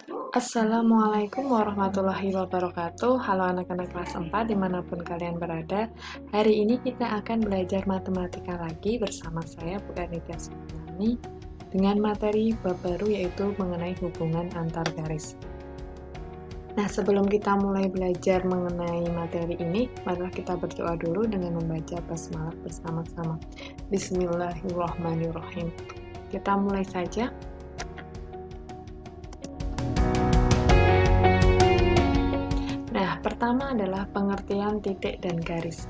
Assalamualaikum warahmatullahi wabarakatuh. Halo anak-anak kelas 4 dimanapun kalian berada. Hari ini kita akan belajar matematika lagi bersama saya Bu Ernita Suryani dengan materi bab baru yaitu mengenai hubungan antar garis. Nah, sebelum kita mulai belajar mengenai materi ini, marilah kita berdoa dulu dengan membaca basmalah bersama-sama. Bismillahirrahmanirrahim. Kita mulai saja. Nah, pertama adalah pengertian titik dan garis.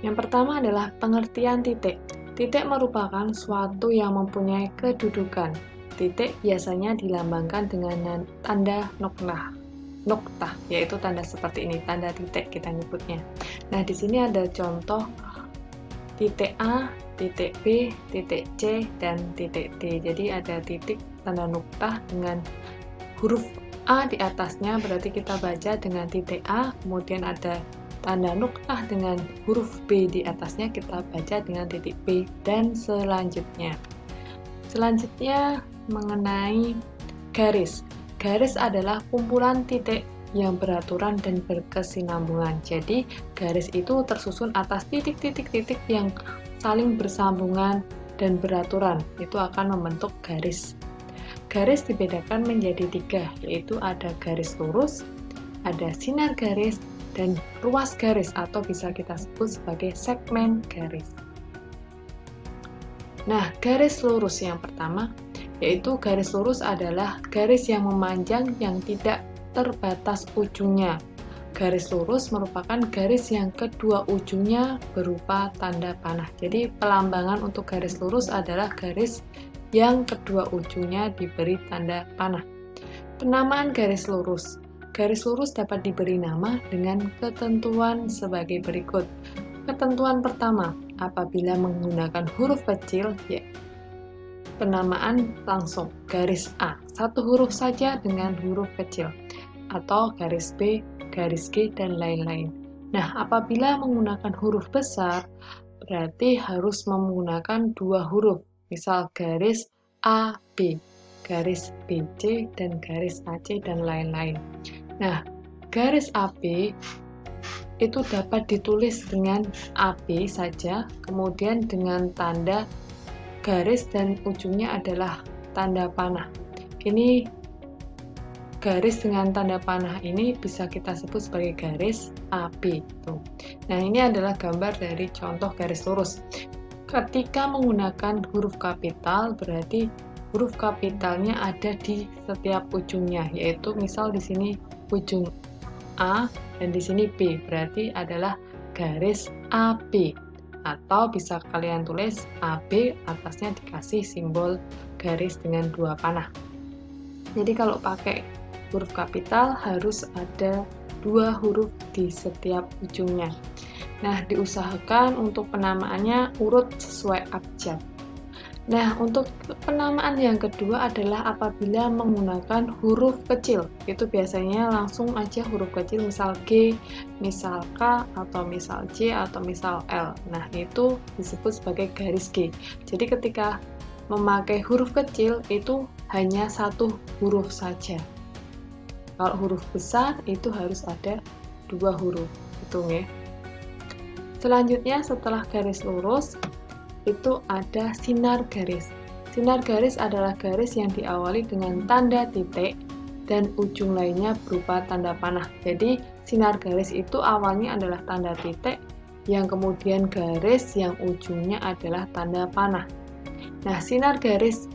Yang pertama adalah pengertian titik. Titik merupakan suatu yang mempunyai kedudukan. Titik biasanya dilambangkan dengan tanda noktah. Noktah, yaitu tanda seperti ini, tanda titik kita nyebutnya. Nah, di sini ada contoh titik A, titik B, titik C, dan titik D. Jadi ada titik tanda noktah dengan huruf A di atasnya, berarti kita baca dengan titik A, kemudian ada tanda noktah dengan huruf B di atasnya, kita baca dengan titik B, dan selanjutnya. Selanjutnya mengenai garis. Garis adalah kumpulan titik yang beraturan dan berkesinambungan. Jadi, garis itu tersusun atas titik-titik-titik yang saling bersambungan dan beraturan. Itu akan membentuk garis. Garis dibedakan menjadi 3, yaitu ada garis lurus, ada sinar garis, dan ruas garis atau bisa kita sebut sebagai segmen garis. Nah, garis lurus yang pertama, yaitu garis lurus adalah garis yang memanjang yang tidak terbatas ujungnya. Garis lurus merupakan garis yang kedua ujungnya berupa tanda panah. Jadi, pelambangan untuk garis lurus adalah garis yang kedua ujungnya diberi tanda panah. Penamaan garis lurus. Garis lurus dapat diberi nama dengan ketentuan sebagai berikut. Ketentuan pertama, apabila menggunakan huruf kecil, ya, penamaan langsung garis A, satu huruf saja dengan huruf kecil, atau garis B, garis G, dan lain-lain. Nah, apabila menggunakan huruf besar, berarti harus menggunakan dua huruf. Misal garis AB, garis BC, dan garis AC, dan lain-lain. Nah, garis AB itu dapat ditulis dengan AB saja, kemudian dengan tanda garis dan ujungnya adalah tanda panah. Ini garis dengan tanda panah ini bisa kita sebut sebagai garis AB. Nah, ini adalah gambar dari contoh garis lurus. Ketika menggunakan huruf kapital, berarti huruf kapitalnya ada di setiap ujungnya, yaitu misal di sini ujung A dan di sini B, berarti adalah garis AB. Atau bisa kalian tulis AB, atasnya dikasih simbol garis dengan dua panah. Jadi kalau pakai huruf kapital harus ada dua huruf di setiap ujungnya. Nah, diusahakan untuk penamaannya urut sesuai abjad. Nah, untuk penamaan yang kedua adalah apabila menggunakan huruf kecil. Itu biasanya langsung aja huruf kecil, misal G, misal K, atau misal C, atau misal L. Nah, itu disebut sebagai garis G. Jadi ketika memakai huruf kecil, itu hanya satu huruf saja. Kalau huruf besar, itu harus ada dua huruf. Hitung ya. Selanjutnya setelah garis lurus, itu ada sinar garis. Sinar garis adalah garis yang diawali dengan tanda titik dan ujung lainnya berupa tanda panah. Jadi sinar garis itu awalnya adalah tanda titik, yang kemudian garis yang ujungnya adalah tanda panah. Nah, sinar garis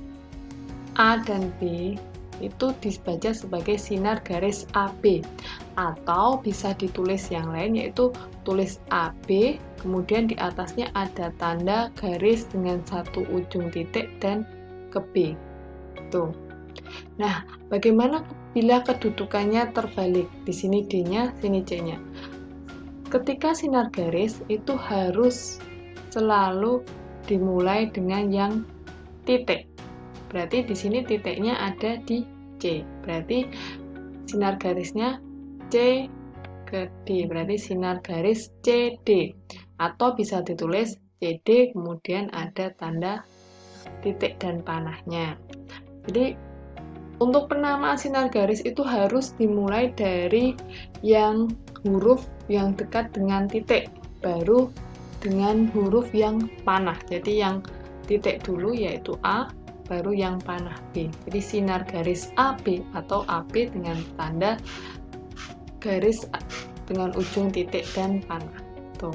A dan B itu dibaca sebagai sinar garis AB, atau bisa ditulis yang lain, yaitu tulis AB, kemudian di atasnya ada tanda garis dengan satu ujung titik dan ke B. Tuh. Nah, bagaimana bila kedudukannya terbalik? Di sini D-nya, sini C-nya. Ketika sinar garis itu harus selalu dimulai dengan yang titik. Berarti di sini titiknya ada di C. Berarti sinar garisnya C ke D. Berarti sinar garis CD. Atau bisa ditulis CD, kemudian ada tanda titik dan panahnya. Jadi Untuk penamaan sinar garis itu harus dimulai dari yang huruf yang dekat dengan titik, baru dengan huruf yang panah. Jadi yang titik dulu yaitu A, baru yang panah B. Jadi sinar garis AB atau AB dengan tanda garis dengan ujung titik dan panah. Tuh.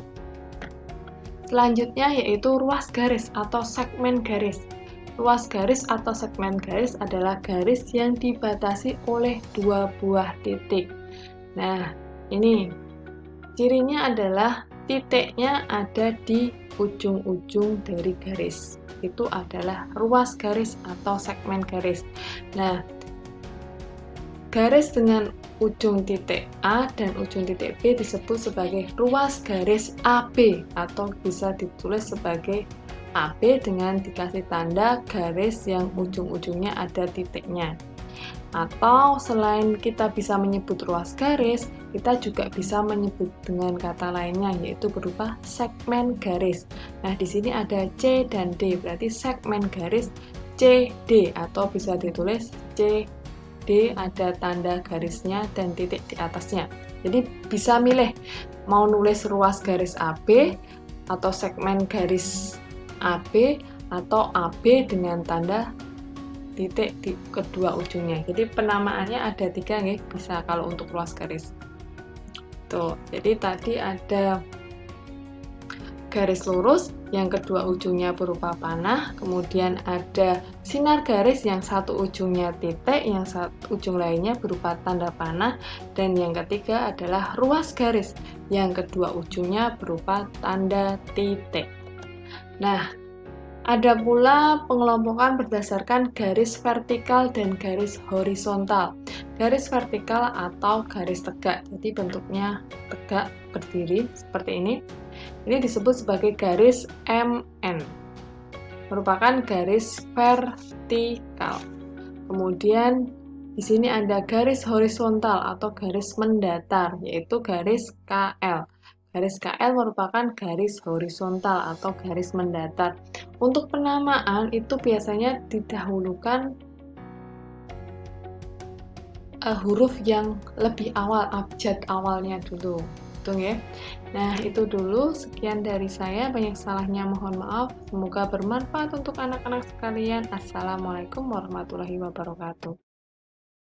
Selanjutnya yaitu ruas garis atau segmen garis. Ruas garis atau segmen garis adalah garis yang dibatasi oleh dua buah titik. Nah, ini cirinya adalah titiknya ada di ujung-ujung dari garis. Itu adalah ruas garis atau segmen garis. Nah, garis dengan ujung titik A dan ujung titik B disebut sebagai ruas garis AB atau bisa ditulis sebagai AB dengan dikasih tanda garis yang ujung-ujungnya ada titiknya. Atau selain kita bisa menyebut ruas garis, kita juga bisa menyebut dengan kata lainnya yaitu berupa segmen garis. Nah, di sini ada C dan D, berarti segmen garis CD atau bisa ditulis CD ada tanda garisnya dan titik di atasnya. Jadi bisa milih mau nulis ruas garis AB atau segmen garis AB atau AB dengan tanda titik di kedua ujungnya. Jadi penamaannya ada 3 nih, bisa kalau untuk ruas garis. Tuh, jadi tadi ada garis lurus yang kedua ujungnya berupa panah, kemudian ada sinar garis yang satu ujungnya titik, yang satu ujung lainnya berupa tanda panah, dan yang ketiga adalah ruas garis yang kedua ujungnya berupa tanda titik. Nah, ada pula pengelompokan berdasarkan garis vertikal dan garis horizontal. Garis vertikal atau garis tegak, jadi bentuknya tegak berdiri seperti ini. Ini disebut sebagai garis MN, merupakan garis vertikal. Kemudian di sini ada garis horizontal atau garis mendatar, yaitu garis KL. Garis KL merupakan garis horizontal atau garis mendatar. Untuk penamaan itu biasanya didahulukan huruf yang lebih awal, abjad awalnya dulu. Betul ya? Nah, itu dulu. Sekian dari saya. Banyak salahnya mohon maaf. Semoga bermanfaat untuk anak-anak sekalian. Assalamualaikum warahmatullahi wabarakatuh.